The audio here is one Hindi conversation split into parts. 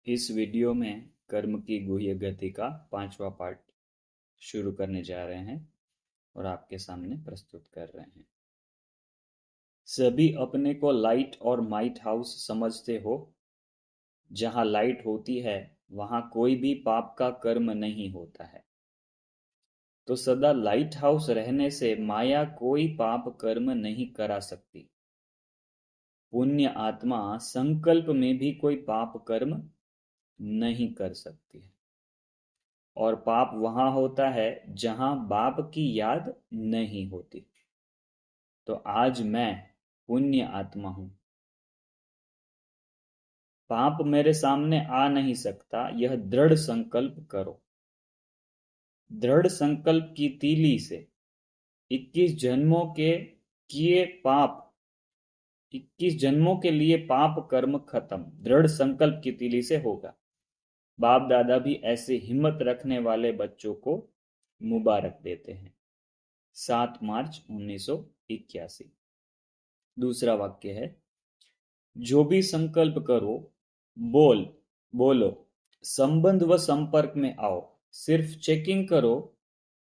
इस वीडियो में कर्म की गुह्य गति का 5वां पार्ट शुरू करने जा रहे हैं और आपके सामने प्रस्तुत कर रहे हैं। सभी अपने को लाइट और माइट हाउस समझते हो। जहाँ लाइट होती है वहाँ कोई भी पाप का कर्म नहीं होता है। तो सदा लाइट हाउस रहने से माया कोई पाप कर्म नहीं करा सकती। पुण्य आत्मा संकल्प में भी कोई पाप कर्म नहीं कर सकती है। और पाप वहां होता है जहां बाप की याद नहीं होती। तो आज मैं पुण्य आत्मा हूं। पाप मेरे सामने आ नहीं सकता, यह दृढ़ संकल्प करो। दृढ़ संकल्प की तीली से 21 जन्मों के किए पाप 21 जन्मों के लिए पाप कर्म खत्म दृढ़ संकल्प की तीली से होगा। बाप दादा भी ऐसे हिम्मत रखने वाले बच्चों को मुबारक देते हैं। 7 मार्च 1981। दूसरा वाक्य है, जो भी संकल्प करो बोलो संबंध व संपर्क में आओ। सिर्फ चेकिंग करो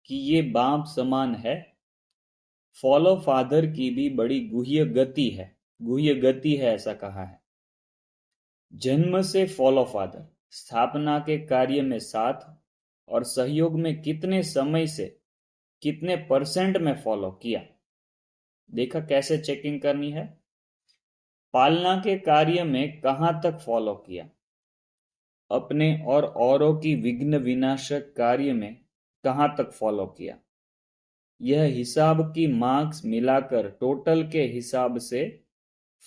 कि ये बाप समान है। फॉलो फादर की भी बड़ी गुह्य गति है ऐसा कहा है। जन्म से फॉलो फादर, स्थापना के कार्य में साथ और सहयोग में कितने समय से कितने परसेंट में फॉलो किया। देखा कैसे चेकिंग करनी है। पालना के कार्य में कहां तक फॉलो किया। अपने और औरों की विघ्न विनाशक कार्य में कहां तक फॉलो किया। यह हिसाब की मार्क्स मिलाकर टोटल के हिसाब से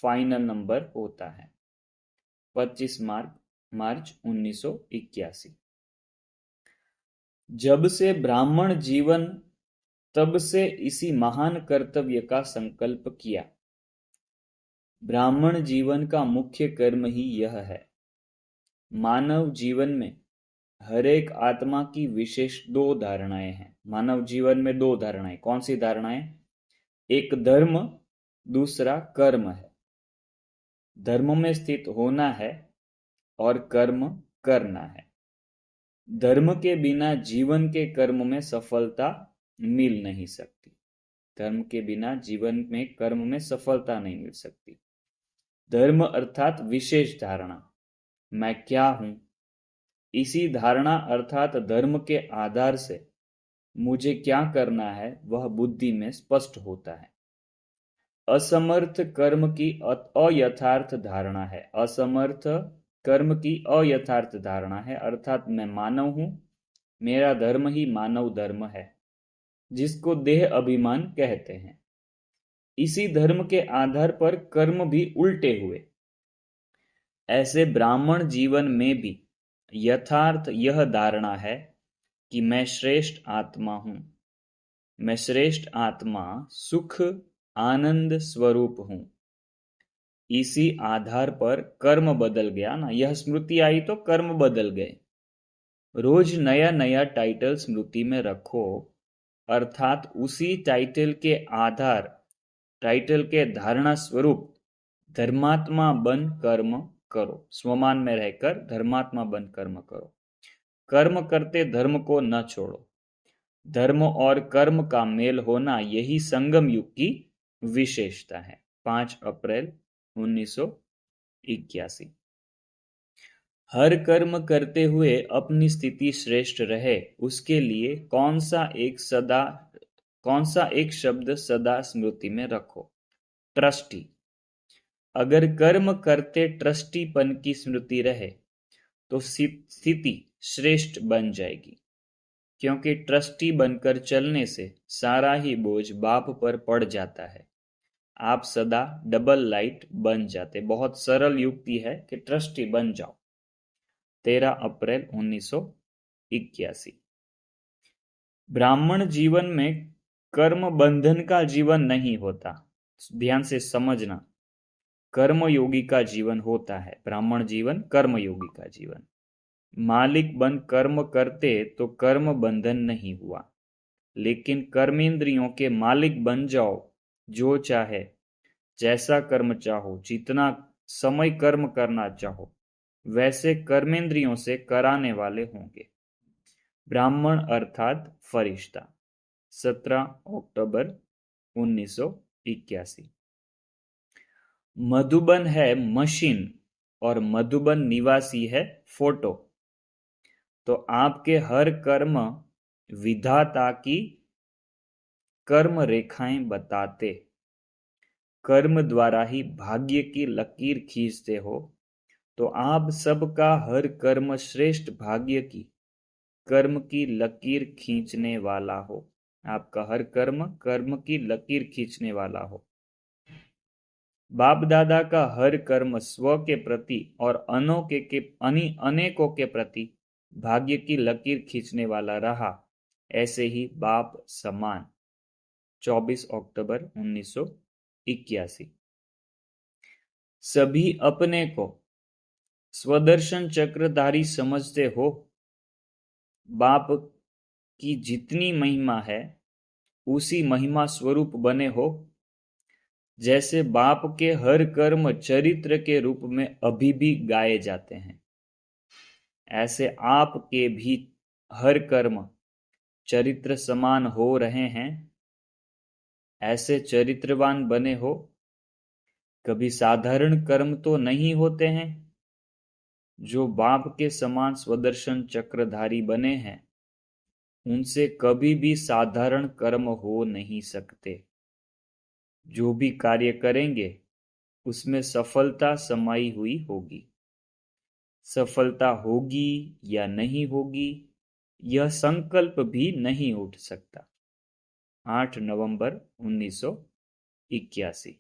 फाइनल नंबर होता है। 25 मार्च 1981। जब से ब्राह्मण जीवन तब से इसी महान कर्तव्य का संकल्प किया। ब्राह्मण जीवन का मुख्य कर्म ही यह है। मानव जीवन में हर एक आत्मा की विशेष 2 धारणाएं हैं। मानव जीवन में 2 धारणाएं। कौन सी धारणाएं? एक धर्म, दूसरा कर्म है। धर्म में स्थित होना है और कर्म करना है। धर्म के बिना जीवन के कर्म में सफलता मिल नहीं सकती। धर्म के बिना जीवन में कर्म में सफलता नहीं मिल सकती। धर्म अर्थात विशेष धारणा, मैं क्या हूं। इसी धारणा अर्थात धर्म के आधार से मुझे क्या करना है वह बुद्धि में स्पष्ट होता है। असमर्थ कर्म की अयथार्थ धारणा है। असमर्थ कर्म की अयथार्थ धारणा है अर्थात मैं मानव हूं, मेरा धर्म ही मानव धर्म है, जिसको देह अभिमान कहते हैं। इसी धर्म के आधार पर कर्म भी उल्टे हुए। ऐसे ब्राह्मण जीवन में भी यथार्थ यह धारणा है कि मैं श्रेष्ठ आत्मा हूं। मैं श्रेष्ठ आत्मा सुख आनंद स्वरूप हूं। इसी आधार पर कर्म बदल गया ना। यह स्मृति आई तो कर्म बदल गए। रोज नया नया टाइटल स्मृति में रखो अर्थात उसी टाइटल के धारणा स्वरूप धर्मात्मा बन कर्म करो। स्वमान में रहकर धर्मात्मा बन कर्म करो। कर्म करते धर्म को न छोड़ो। धर्म और कर्म का मेल होना यही संगम युग की विशेषता है। 5 अप्रैल 1981। हर कर्म करते हुए अपनी स्थिति श्रेष्ठ रहे उसके लिए कौन सा एक शब्द सदा स्मृति में रखो। ट्रस्टी। अगर कर्म करते ट्रस्टीपन की स्मृति रहे तो स्थिति श्रेष्ठ बन जाएगी, क्योंकि ट्रस्टी बनकर चलने से सारा ही बोझ बाप पर पड़ जाता है। आप सदा डबल लाइट बन जाते। बहुत सरल युक्ति है कि ट्रस्टी बन जाओ। 13 अप्रैल 1981। ब्राह्मण जीवन में कर्म बंधन का जीवन नहीं होता। ध्यान से समझना, कर्मयोगी का जीवन होता है। ब्राह्मण जीवन कर्मयोगी का जीवन। मालिक बन कर्म करते तो कर्म बंधन नहीं हुआ, लेकिन कर्मेंद्रियों के मालिक बन जाओ। जो चाहे, जैसा कर्म चाहो, जितना समय कर्म करना चाहो वैसे कर्मेंद्रियों से कराने वाले होंगे। ब्राह्मण अर्थात फरिश्ता। 17 अक्टूबर 1981। मधुबन है मशीन और मधुबन निवासी है फोटो। तो आपके हर कर्म विधाता की कर्म रेखाएं बताते। कर्म द्वारा ही भाग्य की लकीर खींचते हो, तो आप सबका हर कर्म श्रेष्ठ भाग्य की कर्म की लकीर खींचने वाला हो। आपका हर कर्म कर्म की लकीर खींचने वाला हो। बाप दादा का हर कर्म स्व के प्रति और अनेकों के प्रति भाग्य की लकीर खींचने वाला रहा, ऐसे ही बाप समान। 24 अक्टूबर 1981। सभी अपने को स्वदर्शन चक्रधारी समझते हो। बाप की जितनी महिमा है उसी महिमा स्वरूप बने हो। जैसे बाप के हर कर्म चरित्र के रूप में अभी भी गाए जाते हैं, ऐसे आपके भी हर कर्म चरित्र समान हो रहे हैं। ऐसे चरित्रवान बने हो। कभी साधारण कर्म तो नहीं होते हैं। जो बाप के समान स्वदर्शन चक्रधारी बने हैं, उनसे कभी भी साधारण कर्म हो नहीं सकते। जो भी कार्य करेंगे उसमें सफलता समाई हुई होगी। सफलता होगी या नहीं होगी, यह संकल्प भी नहीं उठ सकता। 8 नवंबर 1981।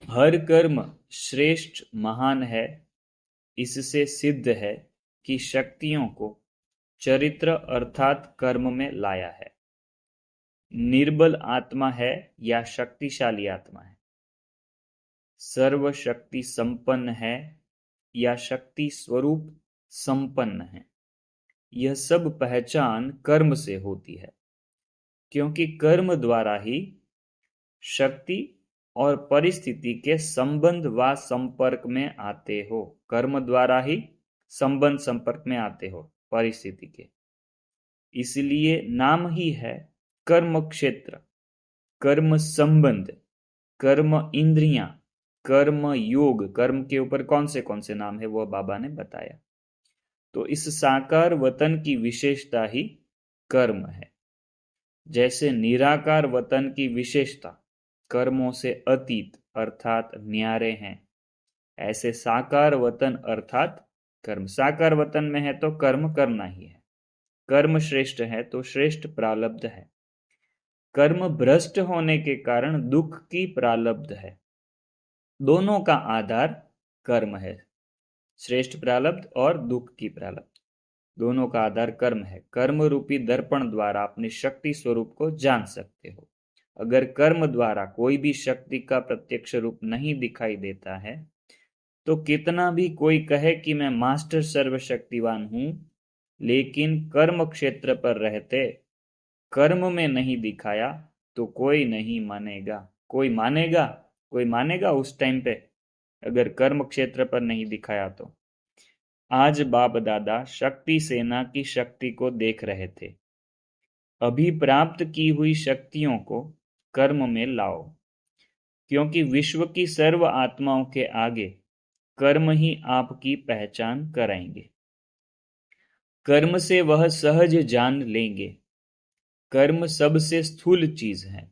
हर कर्म श्रेष्ठ महान है। इससे सिद्ध है कि शक्तियों को चरित्र अर्थात कर्म में लाया है। निर्बल आत्मा है या शक्तिशाली आत्मा है, सर्वशक्ति संपन्न है या शक्ति स्वरूप संपन्न है, यह सब पहचान कर्म से होती है। क्योंकि कर्म द्वारा ही शक्ति और परिस्थिति के संबंध व संपर्क में आते हो। कर्म द्वारा ही संबंध संपर्क में आते हो परिस्थिति के। इसलिए नाम ही है कर्म क्षेत्र, कर्म संबंध, कर्म इंद्रियां, कर्म योग। कर्म के ऊपर कौन से नाम है वह बाबा ने बताया। तो इस साकार वतन की विशेषता ही कर्म है। जैसे निराकार वतन की विशेषता कर्मों से अतीत अर्थात न्यारे हैं, ऐसे साकार वतन अर्थात कर्म। साकार वतन में है तो कर्म करना ही है। कर्म श्रेष्ठ है तो श्रेष्ठ प्रारब्ध है। कर्म भ्रष्ट होने के कारण दुख की प्रारब्ध है। दोनों का आधार कर्म है। श्रेष्ठ प्रारब्ध और दुख की प्रारब्ध, दोनों का आधार कर्म है। कर्म रूपी दर्पण द्वारा अपनी शक्ति स्वरूप को जान सकते हो। अगर कर्म द्वारा कोई भी शक्ति का प्रत्यक्ष रूप नहीं दिखाई देता है, तो कितना भी कोई कहे कि मैं मास्टर सर्वशक्तिवान हूं, लेकिन कर्म क्षेत्र पर रहते कर्म में नहीं दिखाया तो कोई नहीं मानेगा। कोई मानेगा उस टाइम पे अगर कर्म क्षेत्र पर नहीं दिखाया तो। आज बाप दादा शक्ति सेना की शक्ति को देख रहे थे। अभी प्राप्त की हुई शक्तियों को कर्म में लाओ, क्योंकि विश्व की सर्व आत्माओं के आगे कर्म ही आपकी पहचान कराएंगे। कर्म से वह सहज जान लेंगे। कर्म सबसे स्थूल चीज है,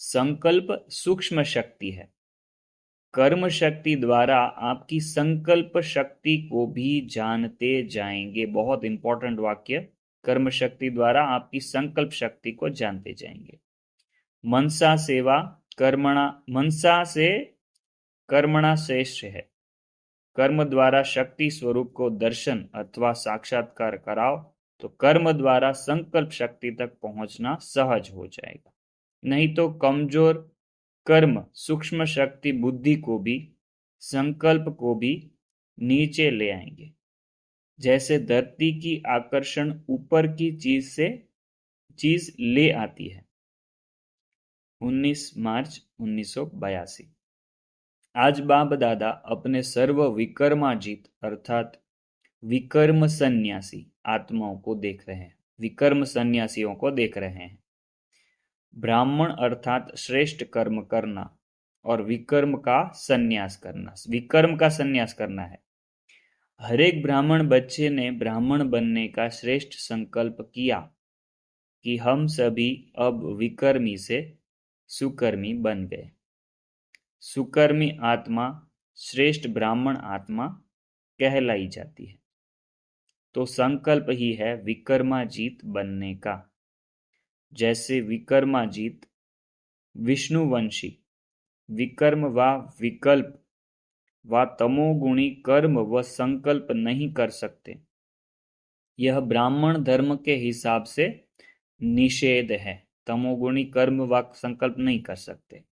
संकल्प सूक्ष्म शक्ति है। कर्म शक्ति द्वारा आपकी संकल्प शक्ति को भी जानते जाएंगे। बहुत इंपॉर्टेंट वाक्य। कर्म शक्ति द्वारा आपकी संकल्प शक्ति को जानते जाएंगे। मनसा सेवा कर्मणा, मनसा से कर्मणा श्रेष्ठ है। कर्म द्वारा शक्ति स्वरूप को दर्शन अथवा साक्षात्कार कराओ तो कर्म द्वारा संकल्प शक्ति तक पहुंचना सहज हो जाएगा। नहीं तो कमजोर कर्म सूक्ष्म शक्ति बुद्धि को भी संकल्प को भी नीचे ले आएंगे। जैसे धरती की आकर्षण ऊपर की चीज ले आती है। 19 मार्च 1982। आज बाप दादा अपने सर्व विकर्माजित अर्थात विकर्म सन्यासी आत्माओं को देख रहे हैं, विकर्म सन्यासियों को देख रहे हैं। ब्राह्मण अर्थात श्रेष्ठ कर्म करना और विकर्म का सन्यास करना, विकर्म का सन्यास करना है। हर एक ब्राह्मण बच्चे ने ब्राह्मण बनने का श्रेष्ठ संकल्प किया कि हम सभी अब विकर्मी से सुकर्मी बन गए। सुकर्मी आत्मा श्रेष्ठ ब्राह्मण आत्मा कहलाई जाती है। तो संकल्प ही है विकर्माजीत बनने का। जैसे विकर्माजीत विष्णुवंशी विकर्म व विकल्प व तमोगुणी कर्म व संकल्प नहीं कर सकते, यह ब्राह्मण धर्म के हिसाब से निषेध है। तमोगुणी कर्म व संकल्प नहीं कर सकते।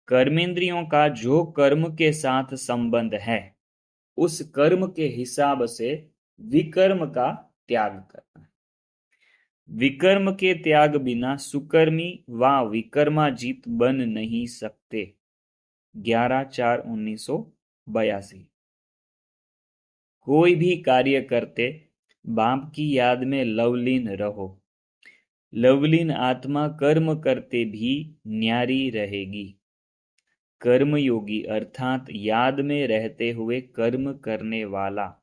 कर्मेंद्रियों का जो कर्म के साथ संबंध है, उस कर्म के हिसाब से विकर्म का त्याग करना है। विकर्म के त्याग बिना सुकर्मी व विकर्माजीत बन नहीं सकते। 11/4/1982। कोई भी कार्य करते बाप की याद में लवलीन रहो। लवलीन आत्मा कर्म करते भी न्यारी रहेगी। कर्मयोगी अर्थात याद में रहते हुए कर्म करने वाला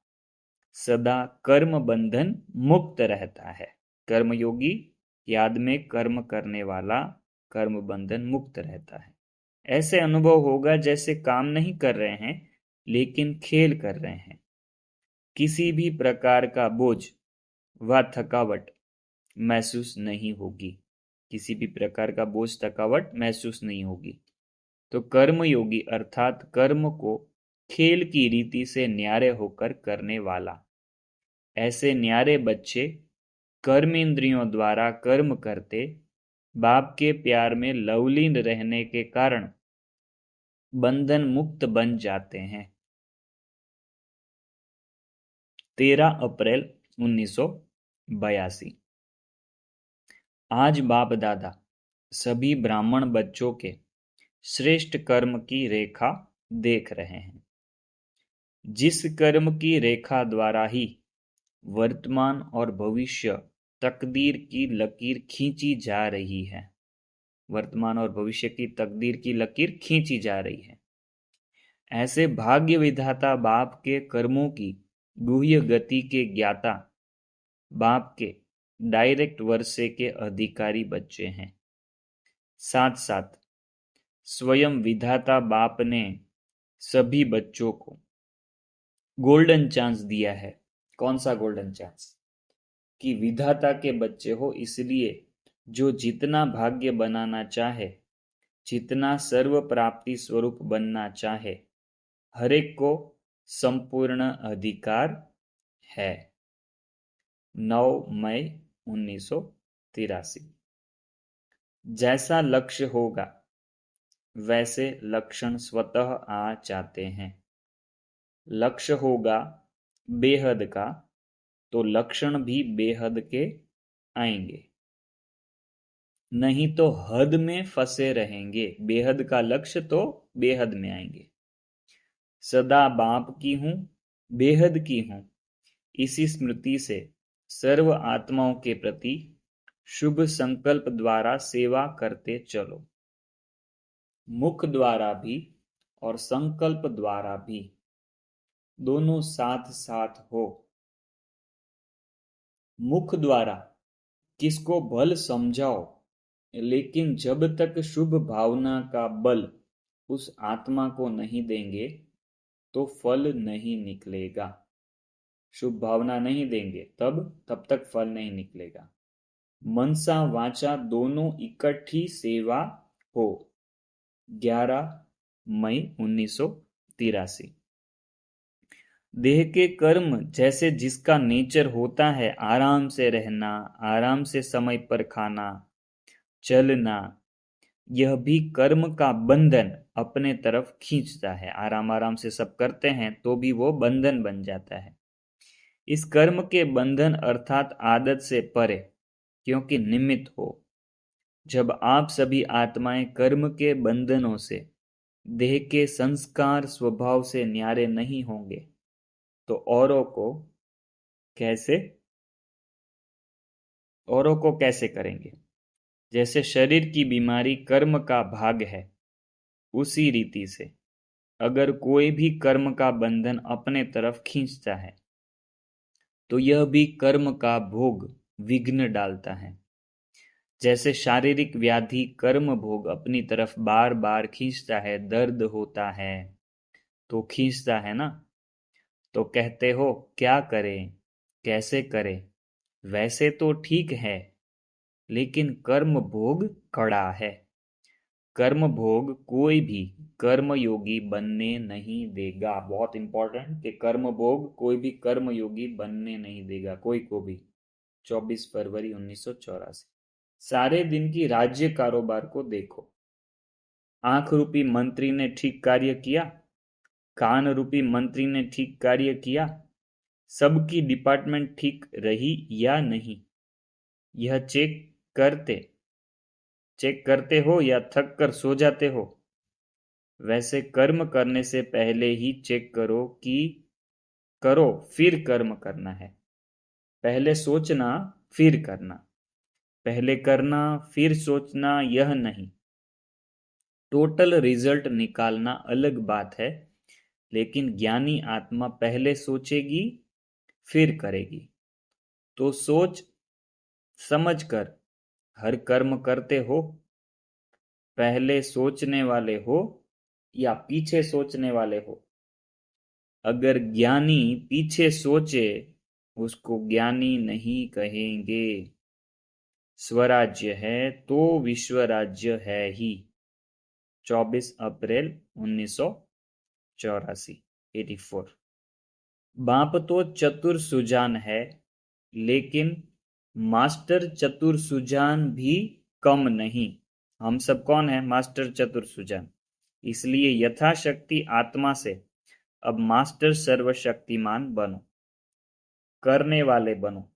सदा कर्म बंधन मुक्त रहता है। कर्मयोगी याद में कर्म करने वाला कर्म बंधन मुक्त रहता है। ऐसे अनुभव होगा जैसे काम नहीं कर रहे हैं लेकिन खेल कर रहे हैं। किसी भी प्रकार का बोझ व थकावट महसूस नहीं होगी। किसी भी प्रकार का बोझ थकावट महसूस नहीं होगी। तो कर्मयोगी अर्थात कर्म को खेल की रीति से न्यारे होकर करने वाला। ऐसे न्यारे बच्चे कर्मेंद्रियों द्वारा कर्म करते बाप के प्यार में लवलीन रहने के कारण बंधन मुक्त बन जाते हैं। 13 अप्रैल 1982। आज बाप दादा सभी ब्राह्मण बच्चों के श्रेष्ठ कर्म की रेखा देख रहे हैं। जिस कर्म की रेखा द्वारा ही वर्तमान और भविष्य तकदीर की लकीर खींची जा रही है। वर्तमान और भविष्य की तकदीर की लकीर खींची जा रही है। ऐसे भाग्य विधाता बाप के कर्मों की गुह्य गति के ज्ञाता बाप के डायरेक्ट वर्षे के अधिकारी बच्चे हैं। साथ साथ स्वयं विधाता बाप ने सभी बच्चों को गोल्डन चांस दिया है। कौन सा गोल्डन चांस? कि विधाता के बच्चे हो, इसलिए जो जितना भाग्य बनाना चाहे, जितना सर्व प्राप्ति स्वरूप बनना चाहे, हर एक को संपूर्ण अधिकार है। 9 मई 1983। जैसा लक्ष्य होगा वैसे लक्षण स्वतः आ जाते हैं। लक्ष्य होगा बेहद का तो लक्षण भी बेहद के आएंगे, नहीं तो हद में फंसे रहेंगे। बेहद का लक्ष्य तो बेहद में आएंगे। सदा बाप की हूं, बेहद की हूं, इसी स्मृति से सर्व आत्माओं के प्रति शुभ संकल्प द्वारा सेवा करते चलो। मुख द्वारा भी और संकल्प द्वारा भी, दोनों साथ साथ हो। मुख द्वारा किसको भल समझाओ, लेकिन जब तक शुभ भावना का बल उस आत्मा को नहीं देंगे तो फल नहीं निकलेगा। शुभ भावना नहीं देंगे तब तक फल नहीं निकलेगा। मनसा वाचा दोनों इकट्ठी सेवा हो। 11 मई 1983। देह के कर्म जैसे जिसका नेचर होता है आराम से रहना, आराम से समय पर खाना, चलना, यह भी कर्म का बंधन अपने तरफ खींचता है। आराम आराम से सब करते हैं तो भी वो बंधन बन जाता है। इस कर्म के बंधन अर्थात आदत से परे, क्योंकि निमित्त हो। जब आप सभी आत्माएं कर्म के बंधनों से देह के संस्कार स्वभाव से न्यारे नहीं होंगे तो कैसे औरों को कैसे करेंगे। जैसे शरीर की बीमारी कर्म का भाग है, उसी रीति से अगर कोई भी कर्म का बंधन अपने तरफ खींचता है तो यह भी कर्म का भोग विघ्न डालता है। जैसे शारीरिक व्याधि कर्म भोग अपनी तरफ बार बार खींचता है, दर्द होता है तो खींचता है ना, तो कहते हो क्या करें, कैसे करें। वैसे तो ठीक है, लेकिन कर्म भोग कड़ा है। कर्म भोग कोई भी कर्म योगी बनने नहीं देगा। बहुत इंपॉर्टेंट कि कर्म भोग कोई भी कर्म योगी बनने नहीं देगा, कोई को भी। 24 फरवरी 1984। सारे दिन की राज्य कारोबार को देखो। आंख रूपी मंत्री ने ठीक कार्य किया, कान रूपी मंत्री ने ठीक कार्य किया, सबकी डिपार्टमेंट ठीक रही या नहीं, यह चेक करते हो या थक कर सो जाते हो। वैसे कर्म करने से पहले ही चेक करो फिर कर्म करना है। पहले सोचना फिर करना, पहले करना फिर सोचना, यह नहीं। टोटल रिजल्ट निकालना अलग बात है, लेकिन ज्ञानी आत्मा पहले सोचेगी फिर करेगी। तो सोच समझ कर हर कर्म करते हो। पहले सोचने वाले हो या पीछे सोचने वाले हो। अगर ज्ञानी पीछे सोचे उसको ज्ञानी नहीं कहेंगे। स्वराज्य है तो विश्व राज्य है ही। 24 अप्रैल 1984। 84। बाप तो चतुर सुजान है, लेकिन मास्टर चतुर सुजान भी कम नहीं। हम सब कौन है? मास्टर चतुर सुजान। इसलिए यथाशक्ति आत्मा से अब मास्टर सर्वशक्तिमान बनो, करने वाले बनो।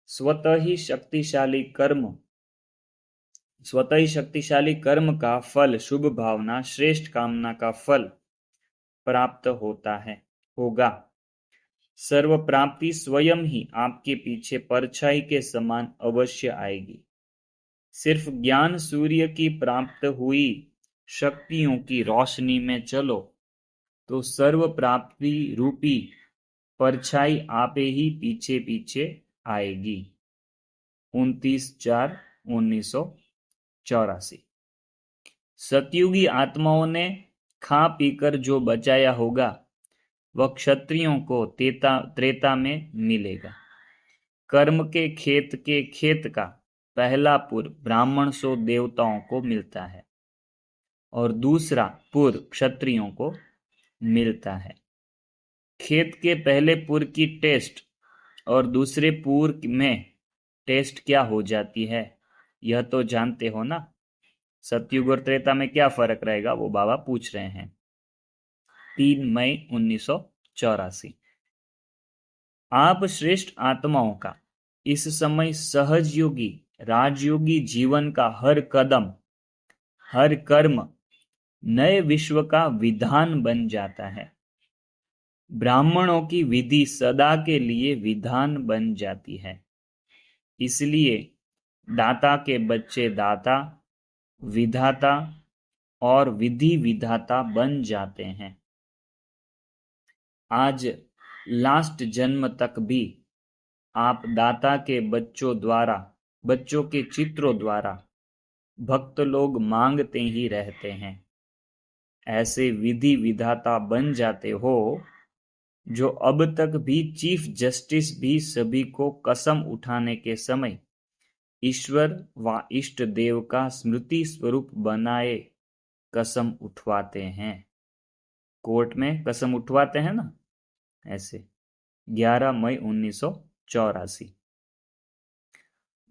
स्वतः ही शक्तिशाली कर्म का फल शुभ भावना श्रेष्ठ कामना का फल प्राप्त होगा। सर्व प्राप्ति स्वयं ही आपके पीछे परछाई के समान अवश्य आएगी। सिर्फ ज्ञान सूर्य की प्राप्त हुई शक्तियों की रोशनी में चलो तो सर्व प्राप्ति रूपी परछाई आपे ही पीछे पीछे आएगी। 29/4/1984। सतयुगी आत्माओं ने खा पीकर जो बचाया होगा वह क्षत्रियों को त्रेता में मिलेगा। कर्म के खेत का पहला पुर ब्राह्मण सो देवताओं को मिलता है और दूसरा पुर क्षत्रियों को मिलता है। खेत के पहले पुर की टेस्ट और दूसरे पुर में टेस्ट क्या हो जाती है, यह तो जानते हो ना। सतयुग और त्रेता में क्या फर्क रहेगा, वो बाबा पूछ रहे हैं। 3 मई 1984। आप श्रेष्ठ आत्माओं का इस समय सहज योगी राजयोगी जीवन का हर कदम हर कर्म नए विश्व का विधान बन जाता है। ब्राह्मणों की विधि सदा के लिए विधान बन जाती है। इसलिए दाता के बच्चे दाता, विधाता और विधि विधाता बन जाते हैं। आज लास्ट जन्म तक भी आप दाता के बच्चों के चित्रों द्वारा भक्त लोग मांगते ही रहते हैं। ऐसे विधि विधाता बन जाते हो जो अब तक भी चीफ जस्टिस भी सभी को कसम उठाने के समय ईश्वर व इष्ट देव का स्मृति स्वरूप बनाए कसम उठवाते हैं। कोर्ट में कसम उठवाते हैं ना, ऐसे। 11 मई 1984।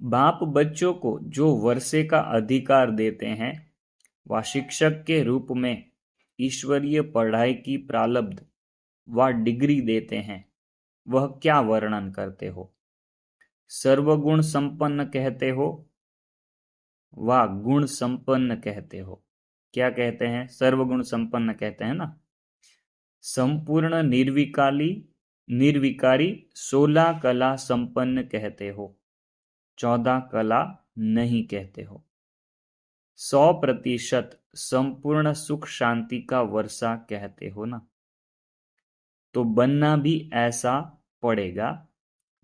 बाप बच्चों को जो वर्षे का अधिकार देते हैं वह शिक्षक के रूप में ईश्वरीय पढ़ाई की प्रारब्ध व डिग्री देते हैं। वह क्या वर्णन करते हो? सर्वगुण संपन्न कहते हो व गुण संपन्न कहते हो। क्या कहते हैं? सर्वगुण संपन्न कहते हैं ना। संपूर्ण निर्विकारी 16 कला संपन्न कहते हो, 14 कला नहीं कहते हो। 100% संपूर्ण सुख शांति का वर्षा कहते हो ना। तो बनना भी ऐसा पड़ेगा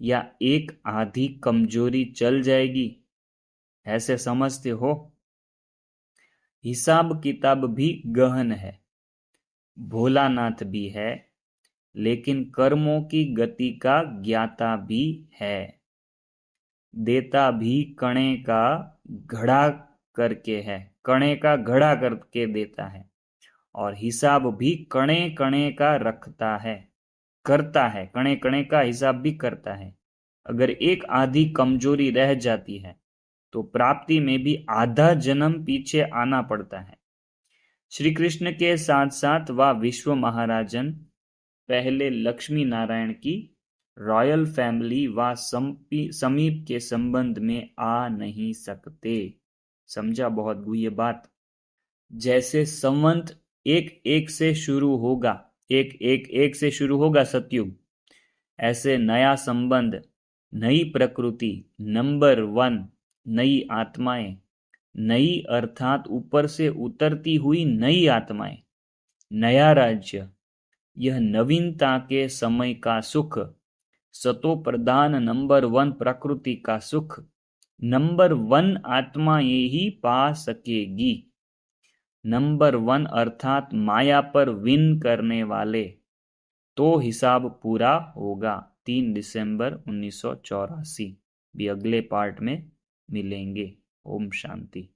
या एक आधी कमजोरी चल जाएगी, ऐसे समझते हो? हिसाब किताब भी गहन है, भोलानाथ भी है, लेकिन कर्मों की गति का ज्ञाता भी है। देता भी कणे का घड़ा करके है, कणे का घड़ा करके देता है, और हिसाब भी कणे कणे का रखता है, करता है, कणे कणे का हिसाब भी करता है। अगर एक आधी कमजोरी रह जाती है तो प्राप्ति में भी आधा जन्म पीछे आना पड़ता है। श्री कृष्ण के साथ साथ वह विश्व महाराजन पहले लक्ष्मी नारायण की रॉयल फैमिली व समीप के संबंध में आ नहीं सकते। समझा बहुत गुह्य बात। जैसे संवंत एक एक से शुरू होगा, एक से शुरू होगा सतयुग, ऐसे नया संबंध, नई प्रकृति, नंबर 1, नई आत्माएं, नई अर्थात ऊपर से उतरती हुई नई आत्माएं, नया राज्य, यह नवीनता के समय का सुख, सतो प्रधान नंबर 1 प्रकृति का सुख नंबर 1 आत्माएं ही पा सकेगी। नंबर 1 अर्थात माया पर विन करने वाले। तो हिसाब पूरा होगा। 3 दिसंबर 1984 भी अगले पार्ट में मिलेंगे। ओम शांति।